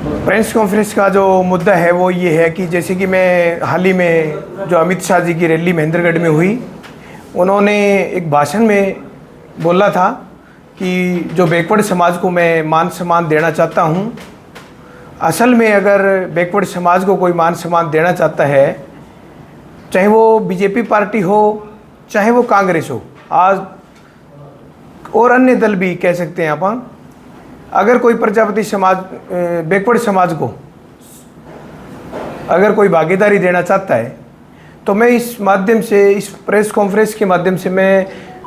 Press conference का जो मुद्दा है वो ये है कि जैसे कि मैं हाल ही में जो अमित शाह जी की रैली महेंद्रगढ़ में हुई, उन्होंने एक भाषण में बोला था कि जो बैकवर्ड समाज को मैं मान सम्मान देना चाहता हूँ। असल में अगर बैकवर्ड समाज को कोई मान सम्मान देना चाहता है, चाहे वो बीजेपी पार्टी हो, चाहे वो कांग्रेस हो, आज और अन्य दल भी कह सकते हैं अपन, अगर कोई प्रजापति समाज बैकवर्ड समाज को अगर कोई भागीदारी देना चाहता है, तो मैं इस माध्यम से, इस प्रेस कॉन्फ्रेंस के माध्यम से मैं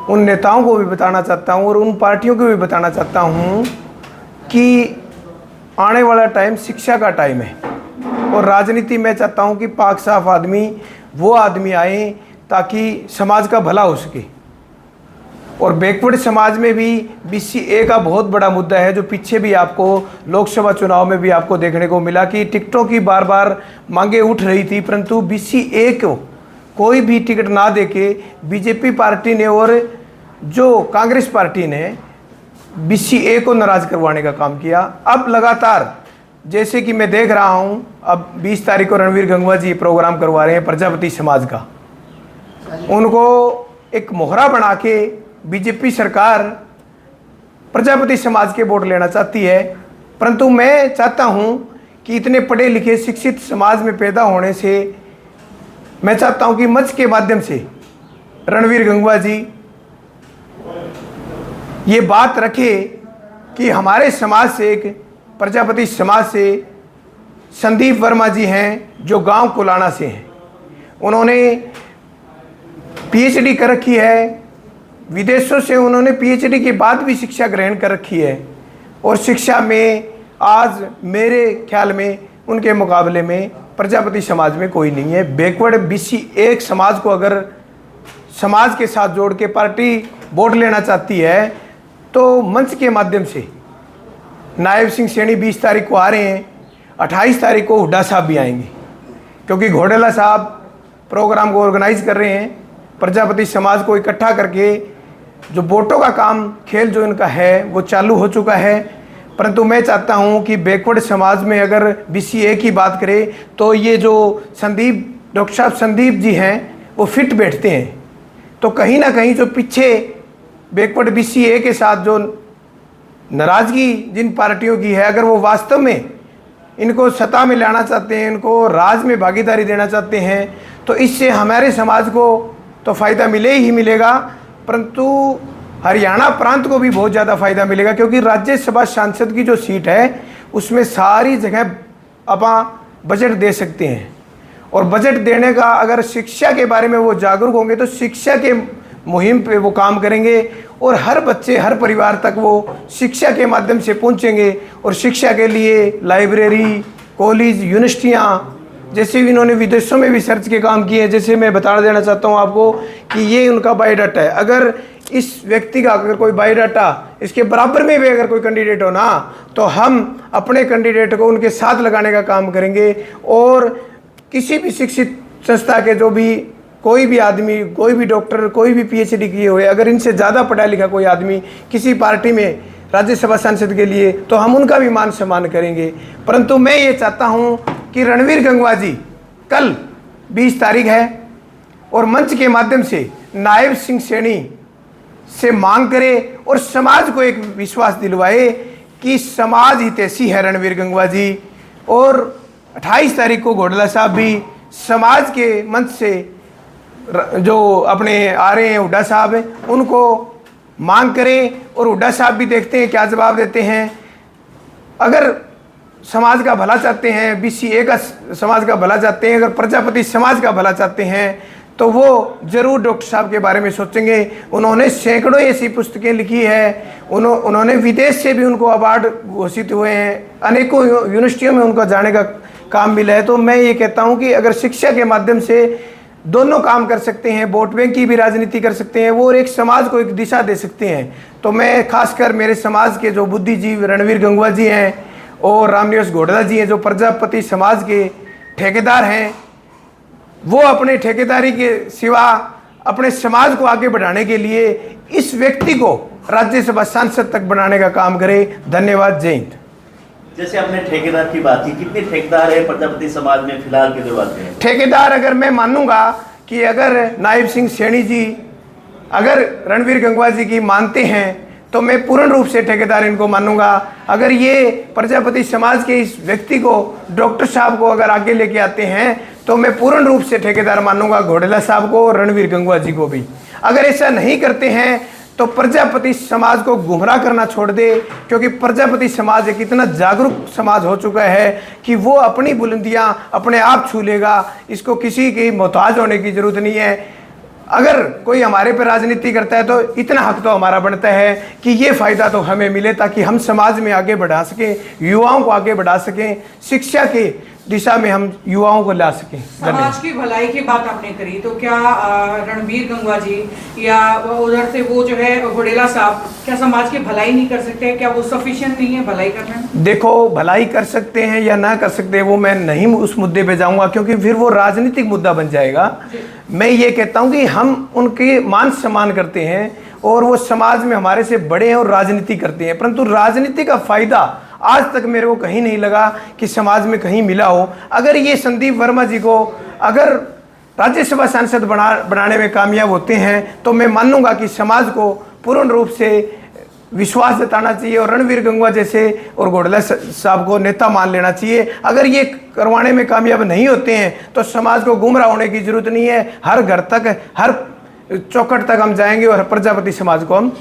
उन नेताओं को भी बताना चाहता हूं और उन पार्टियों को भी बताना चाहता हूं कि आने वाला टाइम शिक्षा का टाइम है और राजनीति में चाहता हूं कि पाक साफ आदमी वो आदमी आए ताकि समाज का भला हो सके। और बैकवर्ड समाज में भी BCA का बहुत बड़ा मुद्दा है, जो पीछे भी आपको लोकसभा चुनाव में भी आपको देखने को मिला कि टिकटों की बार बार मांगे उठ रही थी, परंतु BCA को कोई भी टिकट ना देके बीजेपी पार्टी ने और जो कांग्रेस पार्टी ने BCA को नाराज़ करवाने का काम किया। अब लगातार जैसे कि मैं देख रहा हूं, अब 20 तारीख को रणवीर गंगवा जी प्रोग्राम करवा रहे हैं प्रजापति समाज का, उनको एक मोहरा बना के बीजेपी सरकार प्रजापति समाज के वोट लेना चाहती है। परंतु मैं चाहता हूं कि इतने पढ़े लिखे शिक्षित समाज में पैदा होने से मैं चाहता हूं कि मंच के माध्यम से रणवीर गंगवा जी ये बात रखे कि हमारे समाज से, एक प्रजापति समाज से संदीप वर्मा जी हैं जो गांव कुलाना से हैं। उन्होंने PhD कर रखी है, विदेशों से उन्होंने PhD के बाद भी शिक्षा ग्रहण कर रखी है और शिक्षा में आज मेरे ख्याल में उनके मुकाबले में प्रजापति समाज में कोई नहीं है। बैकवर्ड BCA समाज को अगर समाज के साथ जोड़ के पार्टी वोट लेना चाहती है तो मंच के माध्यम से नायब सिंह सैनी 20 तारीख को आ रहे हैं, 28 तारीख को हुड्डा साहब भी आएंगे, क्योंकि घोडेला साहब प्रोग्राम को ऑर्गेनाइज कर रहे हैं प्रजापति समाज को इकट्ठा करके। जो वोटों का काम, खेल जो इनका है वो चालू हो चुका है। परंतु मैं चाहता हूं कि बैकवर्ड समाज में अगर BCA की बात करें तो ये जो डॉक्टर साहब संदीप जी हैं वो फिट बैठते हैं। तो कहीं ना कहीं जो पीछे बैकवर्ड BCA के साथ जो नाराज़गी जिन पार्टियों की है, अगर वो वास्तव में इनको सत्ता में लाना चाहते हैं, इनको राज में भागीदारी देना चाहते हैं, तो इससे हमारे समाज को तो फ़ायदा मिले ही मिलेगा, परंतु हरियाणा प्रांत को भी बहुत ज़्यादा फ़ायदा मिलेगा। क्योंकि राज्यसभा सांसद की जो सीट है उसमें सारी जगह अपन बजट दे सकते हैं, और बजट देने का अगर शिक्षा के बारे में वो जागरूक होंगे तो शिक्षा के मुहिम पे वो काम करेंगे और हर बच्चे, हर परिवार तक वो शिक्षा के माध्यम से पहुंचेंगे। और शिक्षा के लिए लाइब्रेरी, कॉलेज, यूनिवर्सिटियाँ, जैसे इन्होंने विदेशों में भी सर्च के काम किए हैं। जैसे मैं बता देना चाहता हूं आपको कि ये उनका बायोडाटा है। अगर इस व्यक्ति का अगर कोई बायोडाटा इसके बराबर में भी अगर कोई कैंडिडेट हो ना, तो हम अपने कैंडिडेट को उनके साथ लगाने का काम करेंगे। और किसी भी शिक्षित संस्था के जो भी कोई भी आदमी, कोई भी डॉक्टर, कोई भी PhD किए हुए, अगर इनसे ज़्यादा पढ़ा लिखा कोई आदमी किसी पार्टी में राज्यसभा सांसद के लिए, तो हम उनका भी मान सम्मान करेंगे। परंतु मैं ये चाहता हूँ कि रणवीर गंगवा जी कल 20 तारीख है और मंच के माध्यम से नायब सिंह सैनी से मांग करे और समाज को एक विश्वास दिलवाए कि समाज हितैषी है रणवीर गंगवा जी। और 28 तारीख को घोडेला साहब भी समाज के मंच से जो अपने आ रहे हैं हुड्डा साहब, उनको मांग करें और हुड्डा साहब भी देखते हैं क्या जवाब देते हैं। अगर समाज का भला चाहते हैं, BCA का समाज का भला चाहते हैं, अगर प्रजापति समाज का भला चाहते हैं, तो वो ज़रूर डॉक्टर साहब के बारे में सोचेंगे। उन्होंने सैकड़ों ऐसी पुस्तकें लिखी है, उन्होंने विदेश से भी उनको अवार्ड घोषित हुए हैं, अनेकों यूनिवर्सिटियों में उनको जाने का काम मिला है। तो मैं ये कहता हूँ कि अगर शिक्षा के माध्यम से दोनों काम कर सकते हैं, वोट बैंक की भी राजनीति कर सकते हैं, वो और एक समाज को एक दिशा दे सकते हैं। तो मैं खासकर मेरे समाज के जो बुद्धिजीवी रणवीर गंगवा जी हैं और रामनिवास घोडेला जी हैं, जो प्रजापति समाज के ठेकेदार हैं, वो अपने ठेकेदारी के सिवा अपने समाज को आगे बढ़ाने के लिए इस व्यक्ति को राज्यसभा सांसद तक बनाने का काम करे। धन्यवाद। जय हिंद। जैसे आपने ठेकेदार की बात की, कितने ठेकेदार है प्रजापति समाज में फिलहाल के दौरान में? ठेकेदार अगर मैं मानूंगा कि अगर नायब सिंह सैनी जी अगर रणवीर गंगवा जी की मानते हैं तो मैं पूर्ण रूप से ठेकेदार इनको मानूंगा। अगर ये प्रजापति समाज के इस व्यक्ति को, डॉक्टर साहब को अगर आगे लेके आते हैं तो मैं पूर्ण रूप से ठेकेदार मानूंगा घोडेला साहब को और रणवीर गंगवा जी को भी। अगर ऐसा नहीं करते हैं तो प्रजापति समाज को गुमराह करना छोड़ दे, क्योंकि प्रजापति समाज एक इतना जागरूक समाज हो चुका है कि वो अपनी बुलंदियां अपने आप छू लेगा। इसको किसी की मोहताज होने की जरूरत नहीं है। अगर कोई हमारे पे राजनीति करता है तो इतना हक तो हमारा बनता है कि ये फायदा तो हमें मिले, ताकि हम समाज में आगे बढ़ा सकें, युवाओं को आगे बढ़ा सकें, शिक्षा के दिशा में हम युवाओं को ला सकें। समाज की भलाई की बात आपने करी, तो क्या रणवीर गंगवा जी या उधर से वो जो है घोडेला साहब, क्या समाज की भलाई नहीं कर सकते? क्या वो सफिशिएंट नहीं है भलाई करने में? देखो, भलाई कर सकते हैं या ना कर सकते हैं वो मैं नहीं उस मुद्दे पे जाऊंगा, क्योंकि फिर वो राजनीतिक मुद्दा बन जाएगा। मैं ये कहता हूं कि हम उनके मान सम्मान करते हैं और वो समाज में हमारे से बड़े हैं और राजनीति करते हैं, परंतु राजनीति का फायदा आज तक मेरे को कहीं नहीं लगा कि समाज में कहीं मिला हो। अगर ये संदीप वर्मा जी को अगर राज्यसभा सांसद बनाने में कामयाब होते हैं तो मैं मानूंगा कि समाज को पूर्ण रूप से विश्वास जताना चाहिए और रणवीर गंगवा जैसे और घोडेला साहब को नेता मान लेना चाहिए। अगर ये करवाने में कामयाब नहीं होते हैं तो समाज को गुमराह होने की जरूरत नहीं है। हर घर तक, हर चौखट तक हम जाएंगे और प्रजापति समाज को हम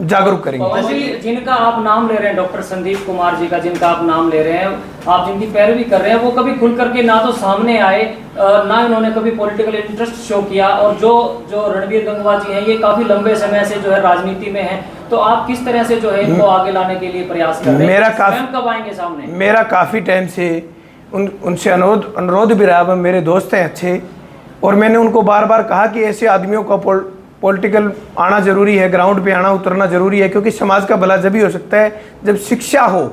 जागरूक करेंगे। जिनका आप नाम ले रहे हैं, डॉक्टर संदीप कुमार जी का जिनका आप नाम ले रहे हैं, आप जिनकी पैरवी कर रहे हैं, वो कभी खुल करके ना तो सामने आए, ना इन्होंने कभी पॉलिटिकल इंटरेस्ट शो किया। और जो रणवीर गंगवा जी हैं, ये काफी लंबे समय से जो है राजनीति में हैं, तो आप किस तरह से जो है इनको आगे लाने के लिए प्रयास कर रहे हैं? कब आएंगे सामने? मेरा काफी टाइम से उनसे अनुरोध भी रहा। मेरे दोस्त हैं अच्छे, और मैंने उनको बार बार कहा कि ऐसे आदमियों का पॉलिटिकल आना जरूरी है, ग्राउंड पे आना उतरना जरूरी है, क्योंकि समाज का भला जब ही हो सकता है जब शिक्षा हो।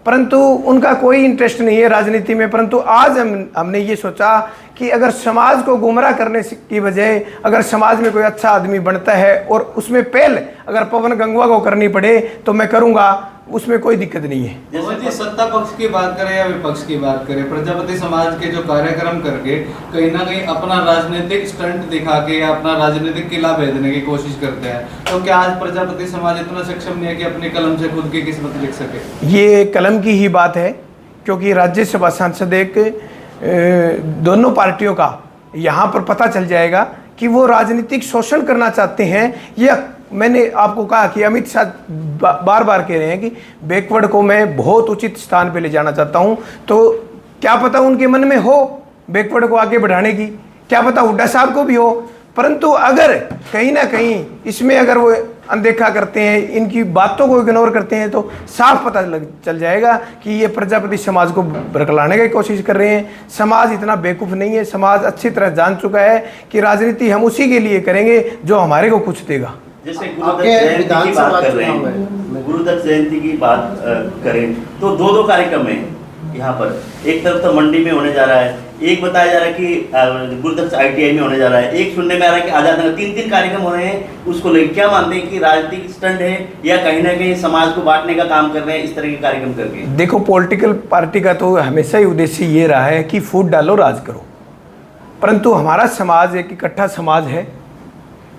परंतु उनका कोई इंटरेस्ट नहीं है राजनीति में। परंतु आज हमने ये सोचा कि अगर समाज को गुमराह करने की बजाय अगर समाज में कोई अच्छा आदमी बनता है और उसमें पहल अगर पवन गंगवा को करनी पड़े तो मैं करूँगा, उसमें कोई दिक्कत नहीं है। जैसे सत्ता पक्ष की बात करें या विपक्ष की बात करें, प्रजापति समाज के जो कार्यक्रम करके कहीं ना कहीं अपना राजनीतिक स्टंट दिखा के या अपना राजनीतिक किला भेजने की कोशिश करते हैं, तो क्या आज प्रजापति समाज इतना सक्षम नहीं है कि अपने कलम से खुद की किस्मत लिख सके? ये कलम की ही बात है, क्योंकि राज्यसभा सांसद एक दोनों पार्टियों का यहाँ पर पता चल जाएगा कि वो राजनीतिक शोषण करना चाहते हैं। या मैंने आपको कहा कि अमित शाह बार बार कह रहे हैं कि बैकवर्ड को मैं बहुत उचित स्थान पे ले जाना चाहता हूं, तो क्या पता उनके मन में हो बैकवर्ड को आगे बढ़ाने की, क्या पता हुड्डा साहब को भी हो। परंतु अगर कहीं ना कहीं इसमें अगर वो अनदेखा करते हैं, इनकी बातों को इग्नोर करते हैं, तो साफ पता चल जाएगा कि ये प्रजापति समाज को बरकलाने की कोशिश कर रहे हैं। समाज इतना बेवकूफ़ नहीं है, समाज अच्छी तरह जान चुका है कि राजनीति हम उसी के लिए करेंगे जो हमारे को कुछ देगा। जैसे गुरुदत्त जयंती की बात करें तो दो कार्यक्रम है यहाँ पर। एक तरफ तो मंडी में होने जा रहा है, एक बताया जा रहा है कि गुरुदत्त ITI में होने जा रहा है, एक सुनने में आ रहा है कि आजाद नगर। तीन कार्यक्रम हो रहे हैं, उसको लेकर क्या मानते हैं कि राजनीतिक स्टंट है या कहीं ना कहीं समाज को बांटने का काम कर रहे हैं इस तरह के कार्यक्रम करके? देखो, पॉलिटिकल पार्टी का तो हमेशा ही उद्देश्य ये रहा है कि फूट डालो राज करो, परंतु हमारा समाज एक इकट्ठा समाज है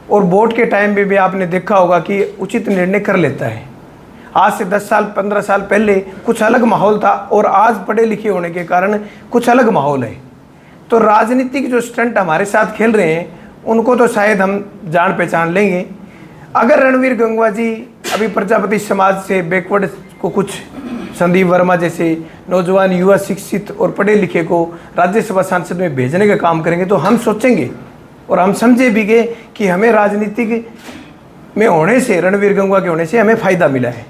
और वोट के टाइम पे भी आपने देखा होगा कि उचित निर्णय कर लेता है। आज से 10 साल 15 साल पहले कुछ अलग माहौल था और आज पढ़े लिखे होने के कारण कुछ अलग माहौल है। तो राजनीतिक जो स्टंट हमारे साथ खेल रहे हैं उनको तो शायद हम जान पहचान लेंगे। अगर रणवीर गंगवा जी अभी प्रजापति समाज से बैकवर्ड को कुछ संदीप वर्मा जैसे नौजवान युवा शिक्षित और पढ़े लिखे को राज्यसभा सांसद में भेजने का काम करेंगे तो हम सोचेंगे और हम समझे भी गए कि हमें राजनीतिक में होने से, रणवीर गंगवा के होने से हमें फ़ायदा मिला है।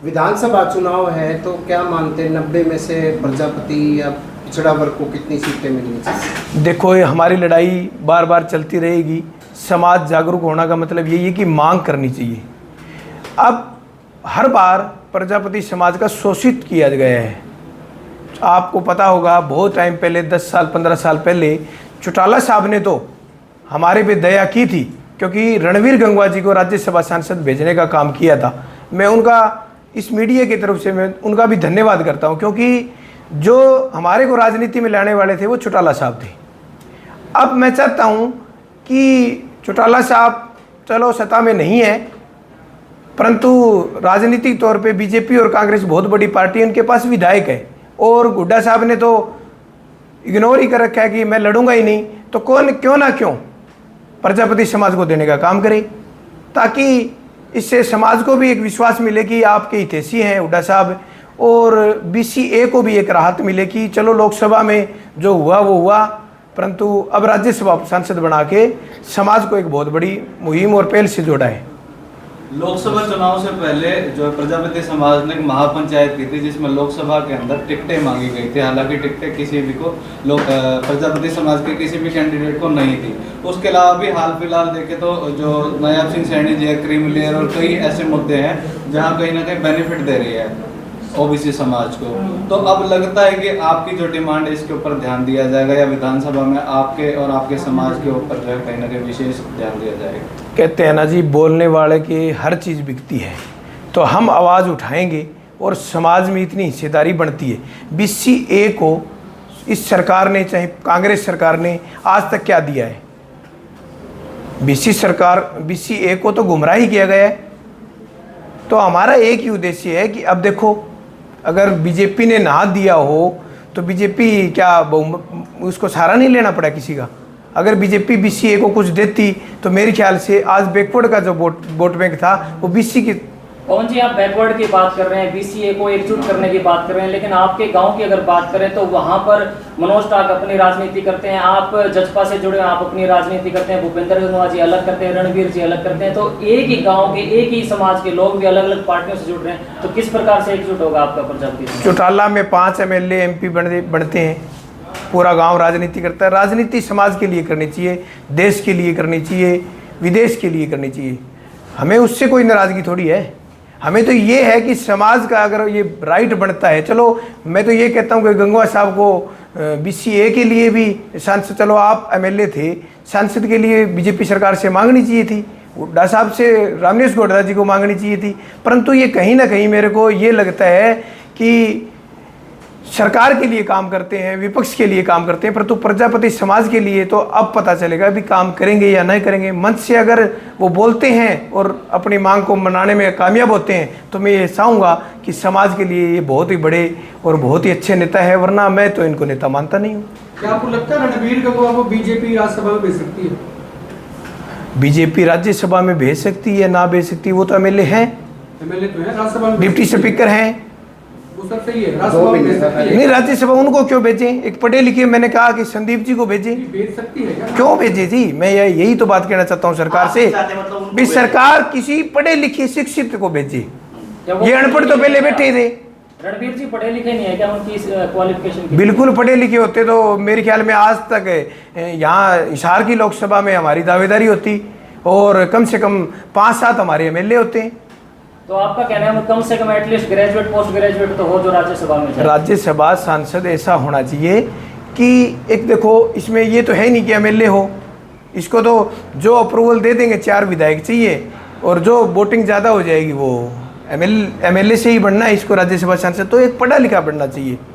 विधानसभा चुनाव है तो क्या मानते हैं 90 में से प्रजापति या पिछड़ा वर्ग को कितनी सीटें मिलनी चाहिए? देखो, ये हमारी लड़ाई बार बार चलती रहेगी। समाज जागरूक होना का मतलब यही है कि मांग करनी चाहिए। अब हर बार प्रजापति समाज का शोषित किया गया है। आपको पता होगा बहुत टाइम पहले 10 साल 15 साल पहले चौटाला साहब ने तो हमारे पे दया की थी, क्योंकि रणवीर गंगवा जी को राज्यसभा सांसद भेजने का काम किया था। मैं उनका इस मीडिया की तरफ से मैं उनका भी धन्यवाद करता हूँ, क्योंकि जो हमारे को राजनीति में लाने वाले थे वो चौटाला साहब थे। अब मैं चाहता हूँ कि चौटाला साहब चलो सत्ता में नहीं है, परंतु राजनीतिक तौर पे बीजेपी और कांग्रेस बहुत बड़ी पार्टी है, उनके पास विधायक है, और गुड्डा साहब ने तो इग्नोर ही कर रखा है कि मैं लड़ूंगा ही नहीं, तो कौन क्यों ना क्यों प्रजापति समाज को देने का काम करे, ताकि इससे समाज को भी एक विश्वास मिले कि आपके हितैषी हैं हुड्डा साहब, और BCA को भी एक राहत मिले कि चलो लोकसभा में जो हुआ वो हुआ, परंतु अब राज्यसभा सांसद बना के समाज को एक बहुत बड़ी मुहिम और पहल से जोड़ा है। लोकसभा चुनाव से पहले जो प्रजापति समाज ने एक महापंचायत की थी, जिसमें लोकसभा के अंदर टिकटें मांगी गई थी। हालांकि टिकटें किसी भी को प्रजापति समाज के किसी भी कैंडिडेट को नहीं थी। उसके अलावा भी हाल फिलहाल देखें तो जो नायाब सिंह सैनी जी है, क्रीम लेयर और कई ऐसे मुद्दे हैं जहाँ कहीं ना कहीं बेनिफिट दे रही है OBC समाज को। तो अब लगता है कि आपकी जो डिमांड है इसके ऊपर ध्यान दिया जाएगा, या विधानसभा में आपके और आपके समाज के ऊपर जो है कहीं ना कहीं विशेष ध्यान दिया जाएगा? कहते हैं ना जी, बोलने वाले की हर चीज़ बिकती है, तो हम आवाज़ उठाएंगे और समाज में इतनी हिस्सेदारी बनती है। BCA को इस सरकार ने, चाहे कांग्रेस सरकार ने, आज तक क्या दिया है? BCA को तो गुमराह ही किया गया है। तो हमारा एक ही उद्देश्य है कि अब देखो, अगर बीजेपी ने ना दिया हो तो बीजेपी क्या उसको सहारा नहीं लेना पड़ा किसी का? अगर बीजेपी BCA को कुछ देती तो मेरे ख्याल से आज बैकवर्ड का जो वोट बैंक था वो BC की। पवन जी, आप बैकवर्ड की बात कर रहे हैं, BCA को एकजुट करने की बात कर रहे हैं, लेकिन आपके गांव की अगर बात करें तो वहां पर मनोज टाक अपनी राजनीति करते हैं, आप जजपा से जुड़े आप अपनी राजनीति करते हैं, भूपेंद्र गंगवा जी अलग करते हैं, रणवीर जी अलग करते हैं। तो एक ही गांव के, एक ही समाज के लोग भी अलग अलग पार्टियों से जुड़ रहे हैं, तो किस प्रकार से एकजुट होगा आपका प्रजापति? चौटाला में 5 MLA MP बनते हैं, पूरा गाँव राजनीति करता है। राजनीति समाज के लिए करनी चाहिए, देश के लिए करनी चाहिए, विदेश के लिए करनी चाहिए। हमें उससे कोई नाराज़गी थोड़ी है। हमें तो ये है कि समाज का अगर ये राइट बनता है, चलो मैं तो ये कहता हूँ कि गंगवा साहब को BCA के लिए भी सांसद, चलो आप MLA थे, सांसद के लिए बीजेपी सरकार से मांगनी चाहिए थी, हुड्डा साहब से रामनेश गोडरा जी को मांगनी चाहिए थी। परंतु ये कहीं ना कहीं मेरे को ये लगता है कि सरकार के लिए काम करते हैं, विपक्ष के लिए काम करते हैं, परंतु प्रजापति समाज के लिए तो अब पता चलेगा भी काम करेंगे या नहीं करेंगे। मंच से अगर वो बोलते हैं और अपनी मांग को मनाने में कामयाब होते हैं तो मैं ये चाहूँगा कि समाज के लिए ये बहुत ही बड़े और बहुत ही अच्छे नेता है, वरना मैं तो इनको नेता मानता नहीं हूँ। क्या आपको लगता है रणवीर गंगवा को बीजेपी राज्यसभा में भेज सकती है? बीजेपी राज्यसभा में भेज सकती है, ना भेज सकती, वो तो MLA हैं, MLA तो है, राज्यसभा में डिप्टी स्पीकर हैं। वो सब सही है, राज्यसभा में भेज सकती है। नहीं, राज्यसभा उनको क्यों भेजें? एक पढ़े लिखे, मैंने कहा कि संदीप जी को भेजें। भेज सकती है क्या? क्यों भेजे जी? मैं यही तो बात कहना चाहता हूँ सरकार से, भी सरकार किसी पढ़े लिखे शिक्षित को भेजे। ये अनपढ़ तो पहले बैठे ही थे। रणवीर जी पढ़े लिखे नहीं है क्या? उनकी क्वालिफिकेशन बिल्कुल पढ़े लिखे होते तो मेरे ख्याल में आज तक यहाँ हिसार की लोकसभा में हमारी दावेदारी होती, और कम से कम 5-7 हमारे MLA होते हैं। तो आपका कहना है कम से कम एटलीस्ट ग्रेजुएट, पोस्ट ग्रेजुएट तो हो जो राज्यसभा में जाए। राज्यसभा सांसद ऐसा होना चाहिए कि एक देखो, इसमें ये तो है नहीं कि MLA हो, इसको तो जो अप्रूवल दे देंगे 4 विधायक चाहिए, और जो वोटिंग ज़्यादा हो जाएगी वो MLA से ही बनना है इसको राज्यसभा सांसद, तो एक पढ़ा लिखा बनना चाहिए।